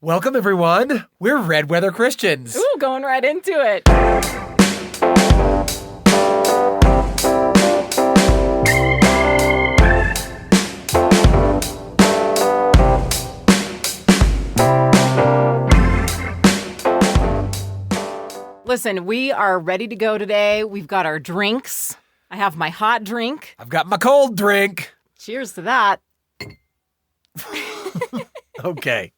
Welcome, everyone. We're Red Weather Christians. Ooh, going right into it. Listen, we are ready to go today. We've got our drinks. I have my hot drink. I've got my cold drink. Cheers to that. Okay.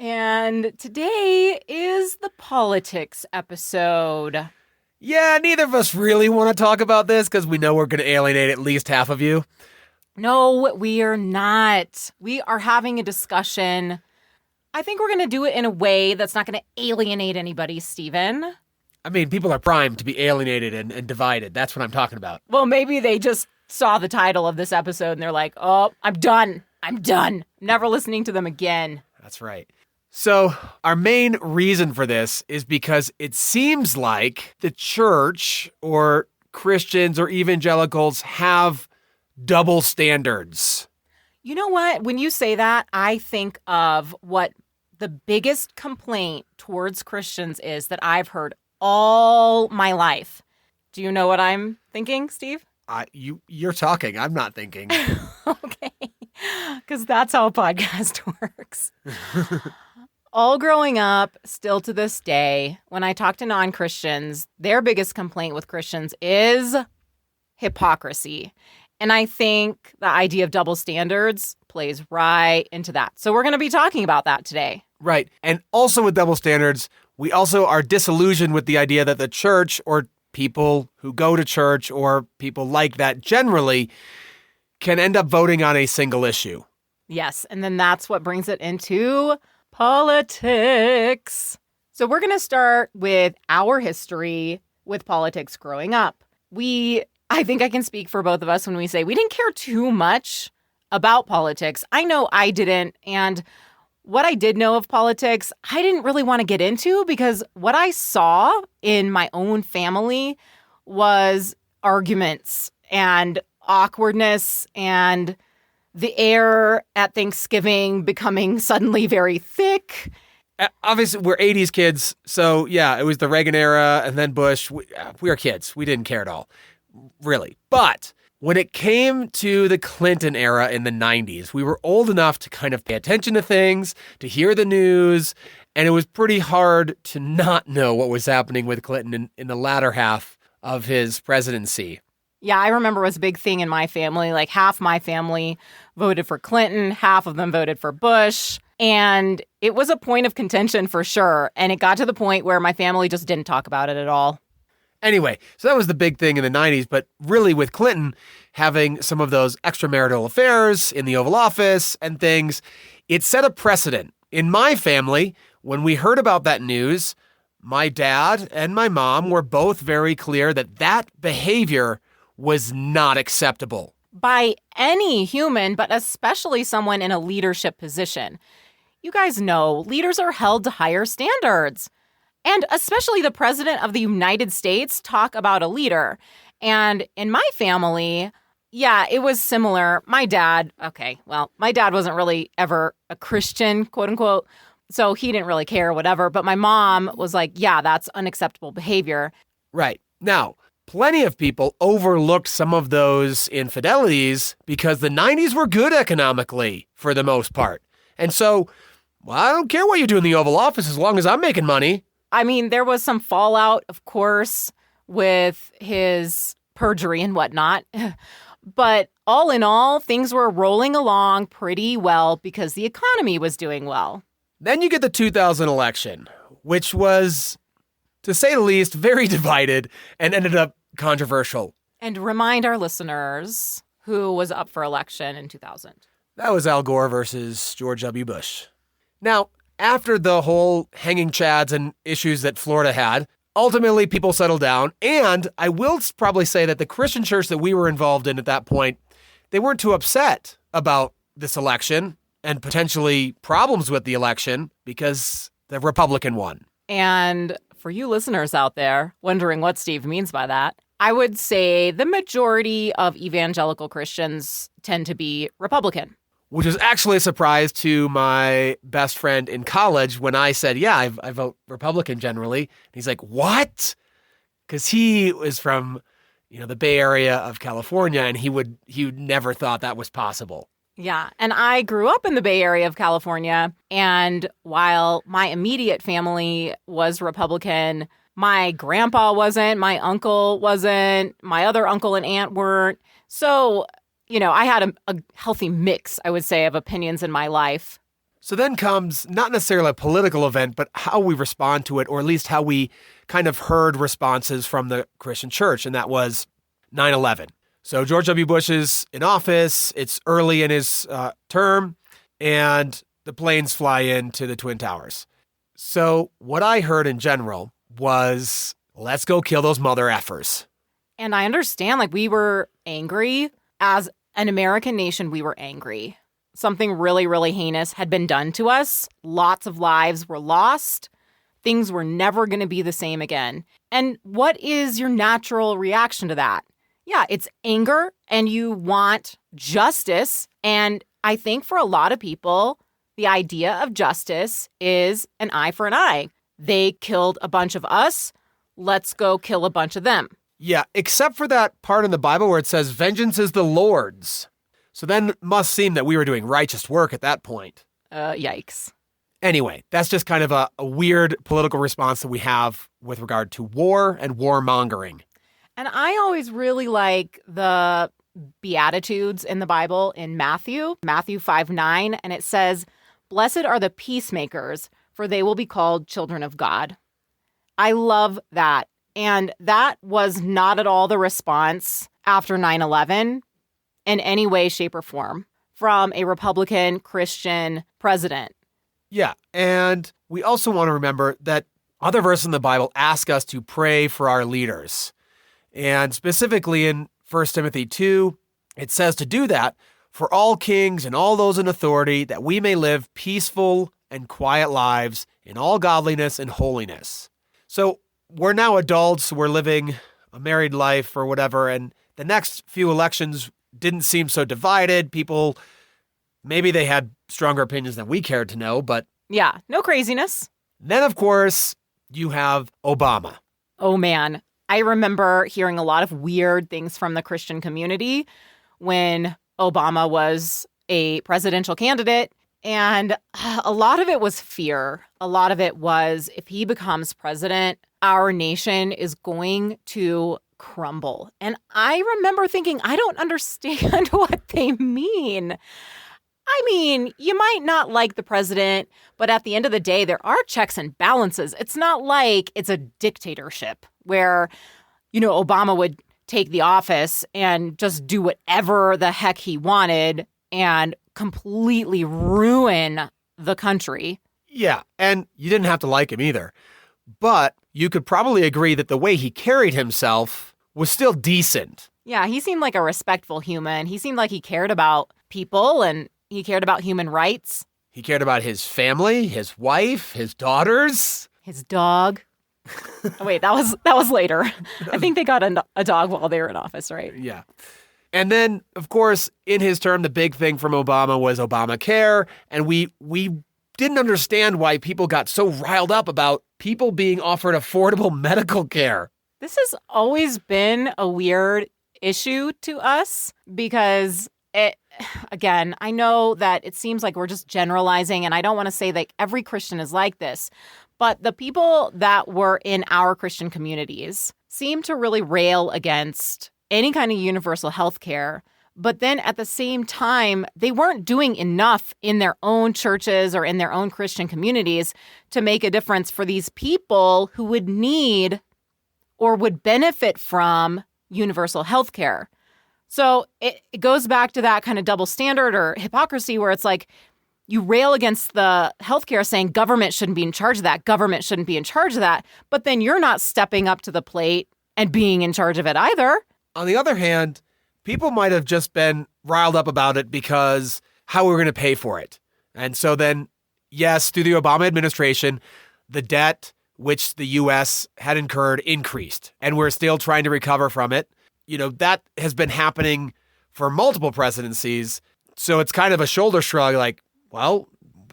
And today is the politics episode. Yeah, neither of us really want to talk about this because we know we're going to alienate at least half of you. No, we are not. We are having a discussion. I think we're going to do it in a way that's not going to alienate anybody, Stephen. I mean, people are primed to be alienated and divided. That's what I'm talking about. Well, maybe they just saw the title of this episode and they're like, oh, I'm done. Never listening to them again. That's right. So our main reason for this is because it seems like the church or Christians or evangelicals have double standards. You know what? When you say that, I think of what the biggest complaint towards Christians is that I've heard all my life. Do you know what I'm thinking, Steve? You're talking. I'm not thinking. Okay. Because that's how a podcast works. All growing up, still to this day, when I talk to non-Christians, their biggest complaint with Christians is hypocrisy. And I think the idea of double standards plays right into that. So we're going to be talking about that today. Right. And also with double standards, we also are disillusioned with the idea that the church or people who go to church or people like that generally can end up voting on a single issue. Yes. And then that's what brings it into politics. So we're going to start with our history with politics growing up. I think I can speak for both of us when we say we didn't care too much about politics. I know I didn't. And what I did know of politics, I didn't really want to get into because what I saw in my own family was arguments and awkwardness and the air at Thanksgiving becoming suddenly very thick. Obviously, we're 80s kids. So, yeah, it was the Reagan era and then Bush. We were kids. We didn't care at all. Really. But when it came to the Clinton era in the 90s, we were old enough to kind of pay attention to things, to hear the news, and it was pretty hard to not know what was happening with Clinton in the latter half of his presidency. Yeah, I remember it was a big thing in my family. Like half my family voted for Clinton, half of them voted for Bush, and it was a point of contention for sure. And it got to the point where my family just didn't talk about it at all. Anyway, so that was the big thing in the 90s, but really with Clinton having some of those extramarital affairs in the Oval Office and things, it set a precedent. In my family, when we heard about that news, my dad and my mom were both very clear that that behavior was not acceptable. By any human, but especially someone in a leadership position. You guys know leaders are held to higher standards. And especially the president of the United States talk about a leader. And in my family, yeah, it was similar. My dad wasn't really ever a Christian, quote unquote. So he didn't really care, whatever. But my mom was like, yeah, that's unacceptable behavior. Right. Now, plenty of people overlooked some of those infidelities because the 90s were good economically for the most part. And so, well, I don't care what you do in the Oval Office as long as I'm making money. I mean, there was some fallout, of course, with his perjury and whatnot. But all in all, things were rolling along pretty well because the economy was doing well. Then you get the 2000 election, which was, to say the least, very divided and ended up controversial. And remind our listeners who was up for election in 2000. That was Al Gore versus George W. Bush. Now, after the whole hanging chads and issues that Florida had, ultimately people settled down. And I will probably say that the Christian church that we were involved in at that point, they weren't too upset about this election and potentially problems with the election because the Republican won. And for you listeners out there wondering what Steve means by that, I would say the majority of evangelical Christians tend to be Republican. which was actually a surprise to my best friend in college when I said, yeah, I vote Republican generally. And he's like, what? Because he was from, the Bay Area of California, and he would never thought that was possible. Yeah. And I grew up in the Bay Area of California. And while my immediate family was Republican, my grandpa wasn't, my uncle wasn't, my other uncle and aunt weren't. So, I had a healthy mix, I would say, of opinions in my life. So then comes not necessarily a political event, but how we respond to it, or at least how we kind of heard responses from the Christian church, and that was 9/11. So George W. Bush is in office. It's early in his term, and the planes fly into the Twin Towers. So what I heard in general was, let's go kill those mother effers. And I understand, we were angry. As an American nation, we were angry. Something really, really heinous had been done to us. Lots of lives were lost. Things were never going to be the same again. And what is your natural reaction to that? Yeah, it's anger, and you want justice. And I think for a lot of people, the idea of justice is an eye for an eye. They killed a bunch of us. Let's go kill a bunch of them. Yeah, except for that part in the Bible where it says, vengeance is the Lord's. So then it must seem that we were doing righteous work at that point. Yikes. Anyway, that's just kind of a weird political response that we have with regard to war and warmongering. And I always really like the Beatitudes in the Bible in Matthew 5:9, and it says, "Blessed are the peacemakers, for they will be called children of God." I love that. And that was not at all the response after 9/11 in any way, shape, or form from a Republican Christian president. Yeah, and we also want to remember that other verses in the Bible ask us to pray for our leaders. And specifically in 1 Timothy 2, it says to do that for all kings and all those in authority, that we may live peaceful and quiet lives in all godliness and holiness. So we're now adults, we're living a married life or whatever, and the next few elections didn't seem so divided. People, maybe they had stronger opinions than we cared to know, but... Yeah, no craziness. Then, of course, you have Obama. Oh, man. I remember hearing a lot of weird things from the Christian community when Obama was a presidential candidate. And a lot of it was fear. A lot of it was, if he becomes president, our nation is going to crumble. And I remember thinking, I don't understand what they mean. I mean, you might not like the president, but at the end of the day, there are checks and balances. It's not like it's a dictatorship where, Obama would take the office and just do whatever the heck he wanted and completely ruin the country. Yeah, and you didn't have to like him either. But you could probably agree that the way he carried himself was still decent. Yeah, he seemed like a respectful human. He seemed like he cared about people and he cared about human rights. He cared about his family, his wife, his daughters. His dog. Oh, wait, that was later. I think they got a dog while they were in office, right? Yeah. And then, of course, in his term, the big thing from Obama was Obamacare. And we didn't understand why people got so riled up about people being offered affordable medical care. This has always been a weird issue to us because again, I know that it seems like we're just generalizing, and I don't want to say that every Christian is like this, but the people that were in our Christian communities seem to really rail against any kind of universal health care. But then at the same time, they weren't doing enough in their own churches or in their own Christian communities to make a difference for these people who would need or would benefit from universal health care. So it goes back to that kind of double standard or hypocrisy where it's like you rail against the healthcare saying government shouldn't be in charge of that, government shouldn't be in charge of that, but then you're not stepping up to the plate and being in charge of it either. On the other hand, people might have just been riled up about it because how we were going to pay for it. And so then, yes, through the Obama administration, the debt which the U.S. had incurred increased, and we're still trying to recover from it. That has been happening for multiple presidencies. So it's kind of a shoulder shrug, like, well,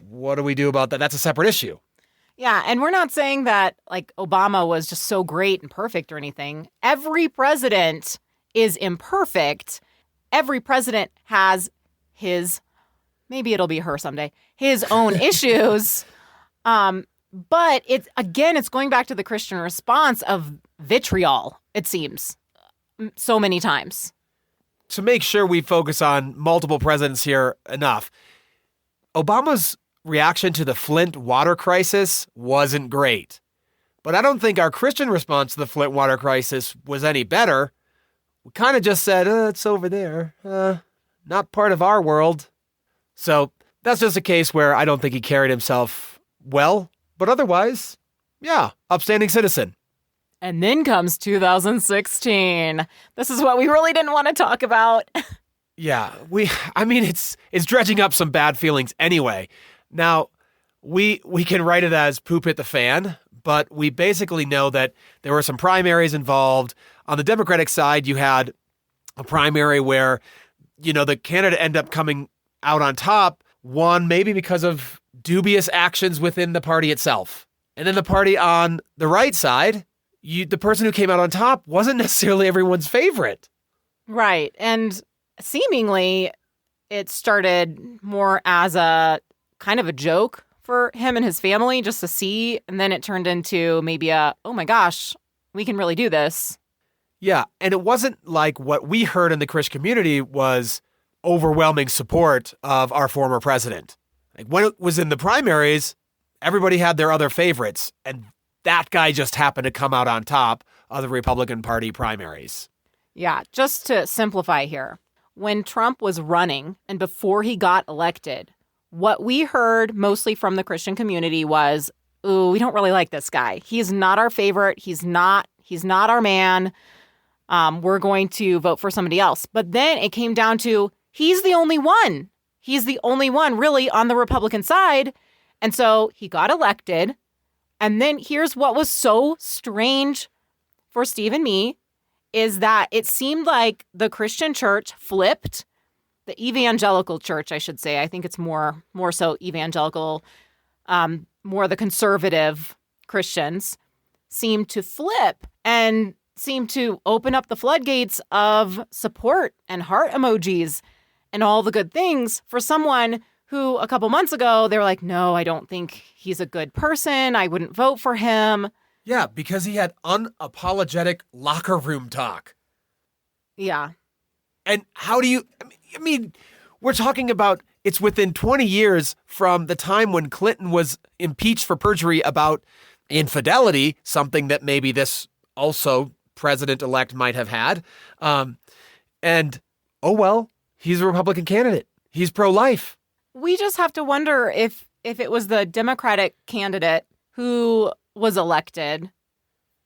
what do we do about that? That's a separate issue. Yeah, and we're not saying that like Obama was just so great and perfect or anything. Every president is imperfect. Every president has his, maybe it'll be her someday, his own issues. But it's going back to the Christian response of vitriol, it seems, so many times. To make sure we focus on multiple presidents here enough, Obama's reaction to the Flint water crisis wasn't great. But I don't think our Christian response to the Flint water crisis was any better. We kind of just said, it's over there. Not part of our world. So that's just a case where I don't think he carried himself well. But otherwise, yeah, upstanding citizen. And then comes 2016. This is what we really didn't want to talk about. Yeah, it's dredging up some bad feelings anyway. Now, we can write it as poop hit the fan, but we basically know that there were some primaries involved. On the Democratic side, you had a primary where, the candidate ended up coming out on top, one maybe because of dubious actions within the party itself. And then the party on the right side, the person who came out on top wasn't necessarily everyone's favorite. Right. And seemingly it started more as a kind of a joke for him and his family just to see. And then it turned into maybe oh my gosh, we can really do this. Yeah. And it wasn't like what we heard in the Christian community was overwhelming support of our former president. Like when it was in the primaries, everybody had their other favorites. And that guy just happened to come out on top of the Republican Party primaries. Yeah. Just to simplify here, when Trump was running and before he got elected, what we heard mostly from the Christian community was, ooh, we don't really like this guy. He's not our favorite. He's not our man. We're going to vote for somebody else. But then it came down to, he's the only one. He's the only one really on the Republican side. And so he got elected. And then here's what was so strange for Steve and me is that it seemed like the Christian church flipped. The evangelical church, I should say. I think it's more so evangelical, more the conservative Christians seem to flip and seem to open up the floodgates of support and heart emojis and all the good things for someone who a couple months ago, they were like, no, I don't think he's a good person. I wouldn't vote for him. Yeah, because he had unapologetic locker room talk. Yeah. And how do you, we're talking about it's within 20 years from the time when Clinton was impeached for perjury about infidelity, something that maybe this also president-elect might have had. And, oh well, he's a Republican candidate. He's pro-life. We just have to wonder if it was the Democratic candidate who was elected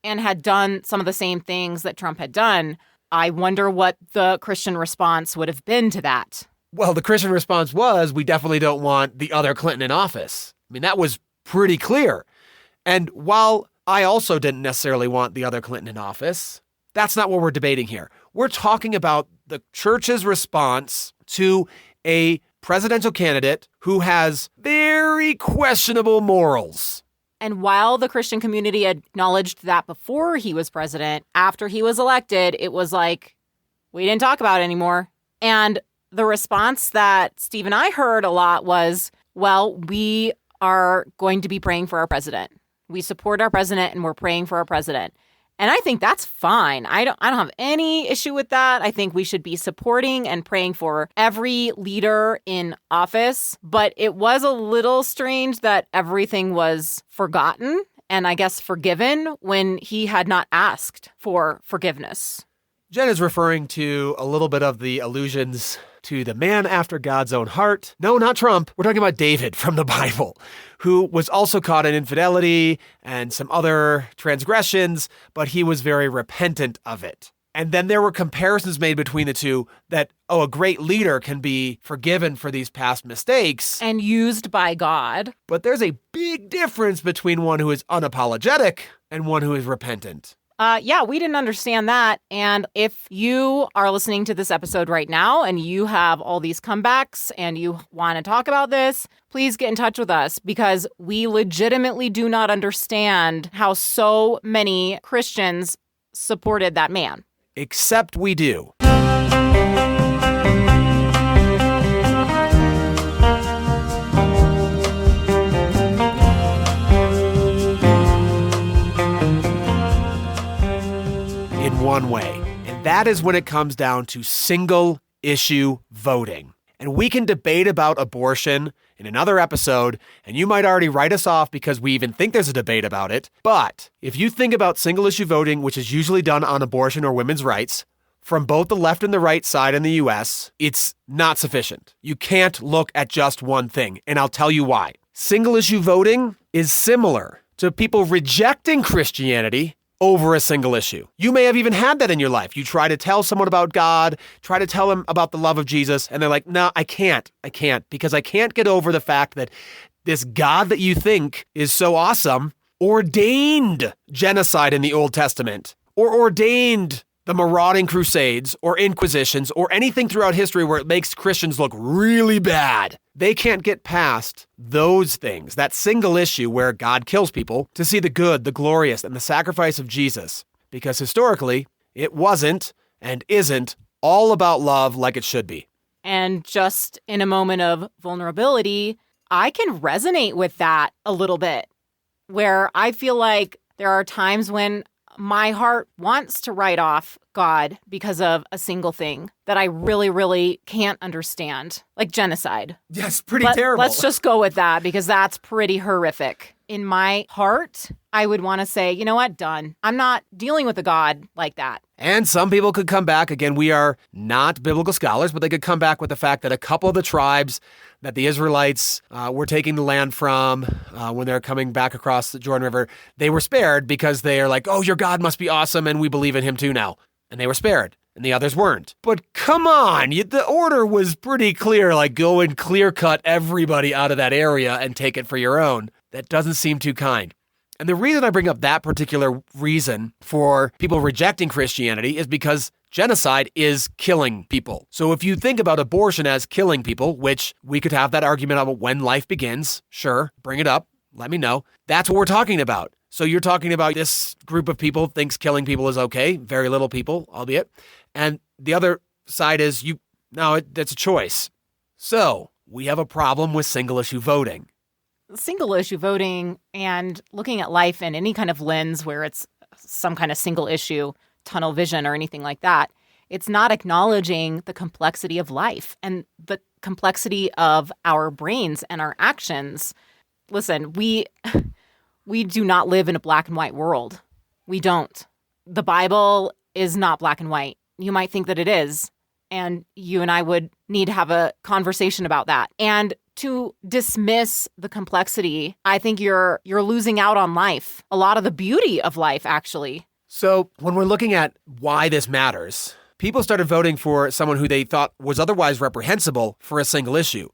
and had done some of the same things that Trump had done, I wonder what the Christian response would have been to that. Well, the Christian response was, we definitely don't want the other Clinton in office. That was pretty clear. And while I also didn't necessarily want the other Clinton in office, that's not what we're debating here. We're talking about the church's response to a presidential candidate who has very questionable morals. And while the Christian community acknowledged that before he was president, after he was elected, it was like, we didn't talk about it anymore. And the response that Steve and I heard a lot was, well, we are going to be praying for our president. We support our president and we're praying for our president. And I think that's fine. I don't have any issue with that. I think we should be supporting and praying for every leader in office. But it was a little strange that everything was forgotten and I guess forgiven when he had not asked for forgiveness. Jen is referring to a little bit of the allusions to the man after God's own heart. No, not Trump. We're talking about David from the Bible, who was also caught in infidelity and some other transgressions, but he was very repentant of it. And then there were comparisons made between the two that, a great leader can be forgiven for these past mistakes. And used by God. But there's a big difference between one who is unapologetic and one who is repentant. Yeah, we didn't understand that. And if you are listening to this episode right now and you have all these comebacks and you want to talk about this, please get in touch with us because we legitimately do not understand how so many Christians supported that man. Except we do. In one way, and that is when it comes down to single issue voting. And we can debate about abortion in another episode, and you might already write us off because we even think there's a debate about it. But if you think about single issue voting, which is usually done on abortion or women's rights, from both the left and the right side in the US, it's not sufficient. You can't look at just one thing, and I'll tell you why. Single issue voting is similar to people rejecting Christianity over a single issue. You may have even had that in your life. You try to tell someone about God, try to tell them about the love of Jesus, and they're like, no, I can't, because I can't get over the fact that this God that you think is so awesome ordained genocide in the Old Testament, or ordained the marauding crusades, or inquisitions, or anything throughout history where it makes Christians look really bad. They can't get past those things, that single issue where God kills people, to see the good, the glorious, and the sacrifice of Jesus. Because historically, it wasn't and isn't all about love like it should be. And just in a moment of vulnerability, I can resonate with that a little bit, where I feel like there are times when my heart wants to write off God because of a single thing that I really, really can't understand, like genocide. Yes, pretty terrible. Let's just go with that because that's pretty horrific. In my heart, I would want to say, you know what, done. I'm not dealing with a God like that. And some people could come back. Again, we are not biblical scholars, but they could come back with the fact that a couple of the tribes that the Israelites were taking the land from when they're coming back across the Jordan River, they were spared because they are like, oh, your God must be awesome and we believe in him too now. And they were spared. And the others weren't. But come on, the order was pretty clear, like go and clear cut everybody out of that area and take it for your own. That doesn't seem too kind. And the reason I bring up that particular reason for people rejecting Christianity is because genocide is killing people. So if you think about abortion as killing people, which we could have that argument about when life begins, sure, bring it up, let me know. That's what we're talking about. So you're talking about this group of people thinks killing people is okay, very little people, albeit. And the other side is that's a choice. So we have a problem with single issue voting. Single issue voting and looking at life in any kind of lens where it's some kind of single issue, tunnel vision or anything like that, it's not acknowledging the complexity of life and the complexity of our brains and our actions. Listen, we do not live in a black and white world. We don't. The Bible is not black and white. You might think that it is, and you and I would need to have a conversation about that. And to dismiss the complexity, I think you're losing out on life. A lot of the beauty of life, actually. So when we're looking at why this matters, people started voting for someone who they thought was otherwise reprehensible for a single issue.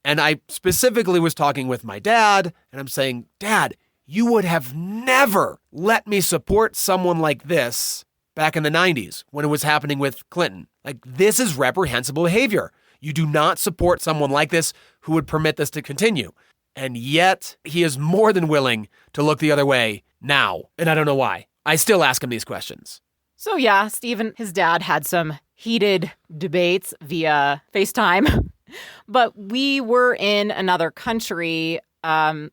And I specifically was talking with my dad, and I'm saying, Dad, you would have never let me support someone like this back in the 90s when it was happening with Clinton. Like, this is reprehensible behavior. You do not support someone like this who would permit this to continue. And yet, he is more than willing to look the other way now. And I don't know why. I still ask him these questions. So yeah, Steve and his dad had some heated debates via FaceTime. But we were in another country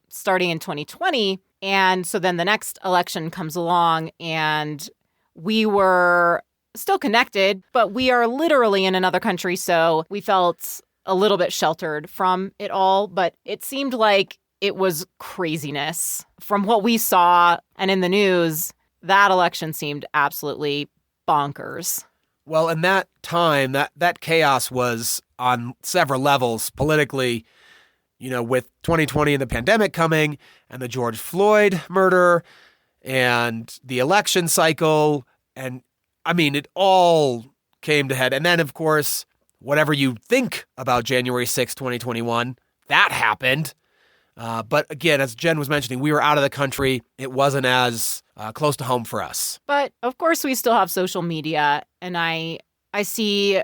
starting in 2020. And so then the next election comes along and we were still connected, but we are literally in another country. So we felt a little bit sheltered from it all, but it seemed like it was craziness. From what we saw and in the news, that election seemed absolutely bonkers. Well, in that time, that chaos was on several levels politically, with 2020 and the pandemic coming and the George Floyd murder and the election cycle. And I mean, it all came to head. And then, of course, whatever you think about January 6, 2021, that happened. But again, as Jen was mentioning, we were out of the country. It wasn't as close to home for us. But of course, we still have social media, and I see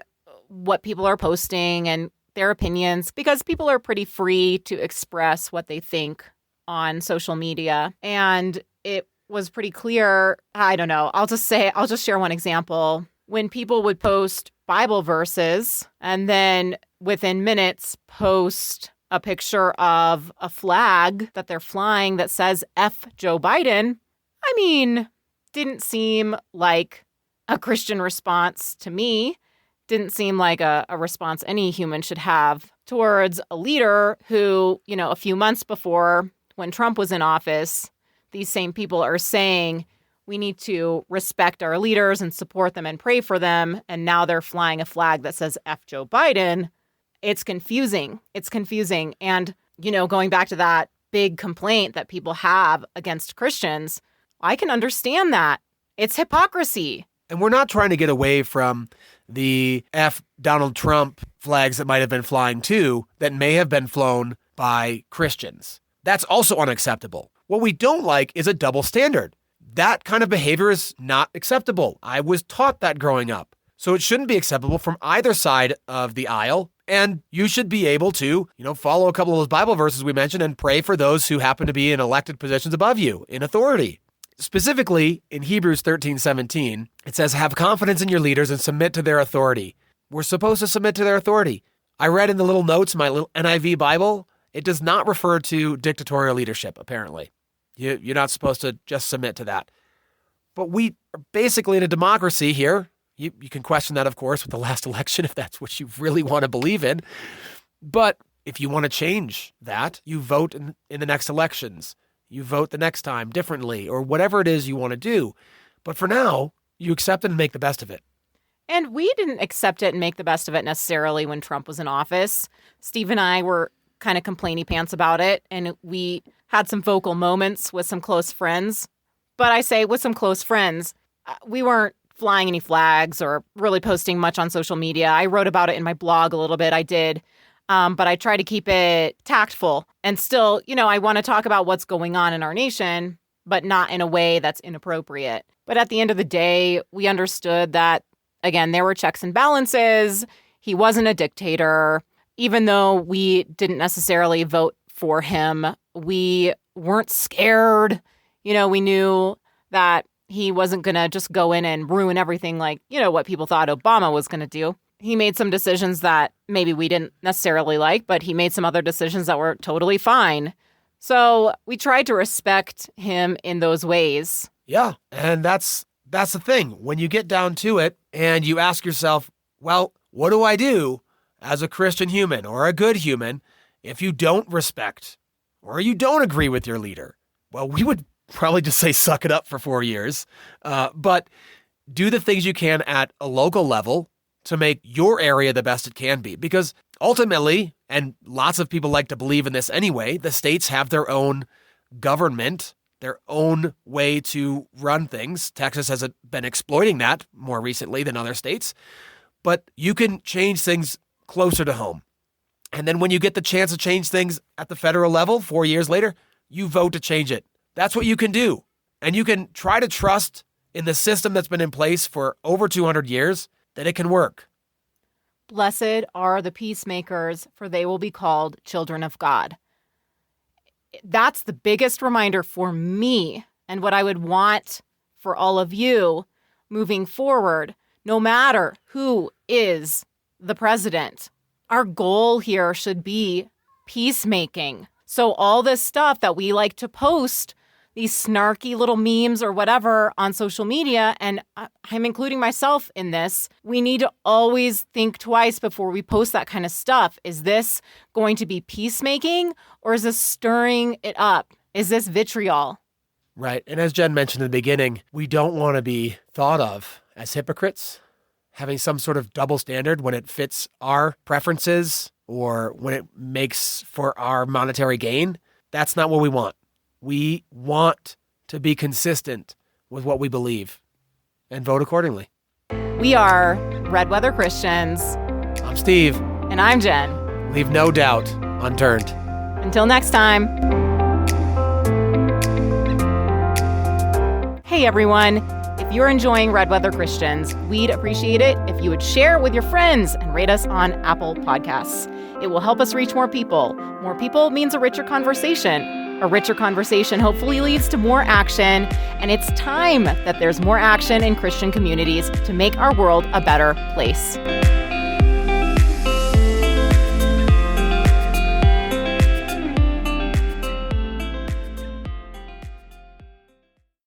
what people are posting and their opinions, because people are pretty free to express what they think on social media. And it was pretty clear. I don't know. I'll just share one example. When people would post Bible verses and then within minutes post a picture of a flag that they're flying that says F Joe Biden, I mean, didn't seem like a Christian response to me. Didn't seem like a response any human should have towards a leader who, a few months before, when Trump was in office, these same people are saying we need to respect our leaders and support them and pray for them. And now they're flying a flag that says F Joe Biden. It's confusing. And, going back to that big complaint that people have against Christians, I can understand that. It's hypocrisy. And we're not trying to get away from the F Donald Trump flags that might have been flying too, that may have been flown by Christians. That's also unacceptable. What we don't like is a double standard. That kind of behavior is not acceptable. I was taught that growing up. So it shouldn't be acceptable from either side of the aisle. And you should be able to, follow a couple of those Bible verses we mentioned and pray for those who happen to be in elected positions above you in authority. Specifically, in Hebrews 13:17, it says, have confidence in your leaders and submit to their authority. We're supposed to submit to their authority. I read in the little notes, my little NIV Bible, it does not refer to dictatorial leadership, apparently. You're not supposed to just submit to that. But we are basically in a democracy here. You can question that, of course, with the last election, if that's what you really want to believe in. But if you want to change that, you vote in the next elections. You vote the next time differently, or whatever it is you want to do. But for now, you accept it and make the best of it. And we didn't accept it and make the best of it necessarily when Trump was in office. Steve and I were kind of complainy pants about it, and we had some vocal moments with some close friends. But I say with some close friends, we weren't flying any flags or really posting much on social media. I wrote about it in my blog a little bit. I did. But I try to keep it tactful. And still, I want to talk about what's going on in our nation, but not in a way that's inappropriate. But at the end of the day, we understood that, again, there were checks and balances. He wasn't a dictator. Even though we didn't necessarily vote for him, we weren't scared. We knew that he wasn't going to just go in and ruin everything like, what people thought Obama was going to do. He made some decisions that maybe we didn't necessarily like, but he made some other decisions that were totally fine. So we tried to respect him in those ways. Yeah, and that's the thing. When you get down to it and you ask yourself, well, what do I do as a Christian human or a good human if you don't respect or you don't agree with your leader? Well, we would probably just say suck it up for 4 years, but do the things you can at a local level to make your area the best it can be. Because ultimately, and lots of people like to believe in this anyway, the states have their own government, their own way to run things. Texas has been exploiting that more recently than other states. But you can change things closer to home. And then when you get the chance to change things at the federal level 4 years later, you vote to change it. That's what you can do. And you can try to trust in the system that's been in place for over 200 years that it can work. Blessed are the peacemakers, for they will be called children of God. That's the biggest reminder for me, and what I would want for all of you moving forward, no matter who is the president. Our goal here should be peacemaking. So all this stuff that we like to post, these snarky little memes or whatever on social media, and I'm including myself in this, we need to always think twice before we post that kind of stuff. Is this going to be peacemaking, or is this stirring it up? Is this vitriol? Right. And as Jen mentioned in the beginning, we don't want to be thought of as hypocrites, having some sort of double standard when it fits our preferences or when it makes for our monetary gain. That's not what we want. We want to be consistent with what we believe and vote accordingly. We are Red Weather Christians. I'm Steve. And I'm Jen. Leave no doubt unturned. Until next time. Hey, everyone. If you're enjoying Red Weather Christians, we'd appreciate it if you would share it with your friends and rate us on Apple Podcasts. It will help us reach more people. More people means a richer conversation. A richer conversation hopefully leads to more action, and it's time that there's more action in Christian communities to make our world a better place.